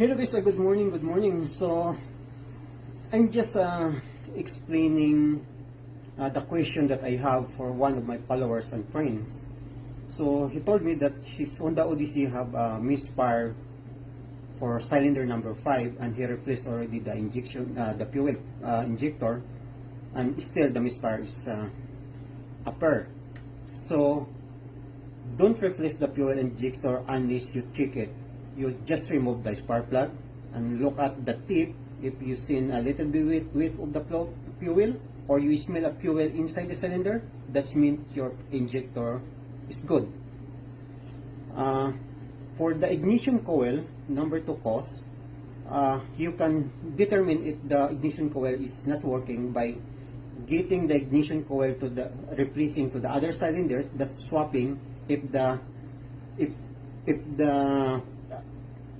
Hello guys, good morning, good morning. So, I'm just explaining the question that I have for one of my followers and friends. So, he told me that his Honda Odyssey have a misfire for cylinder number 5 and he replaced already the injection, the fuel injector, and still the misfire is a pair. So, don't replace the fuel injector unless you check it. You just remove the spark plug and look at the tip. If you see a little bit weight of the fuel, or you smell a fuel inside the cylinder, that means your injector is good. For the ignition coil number 2 cause, you can determine if the ignition coil is not working by getting the ignition coil to the replacing to the other cylinder, that's swapping. If the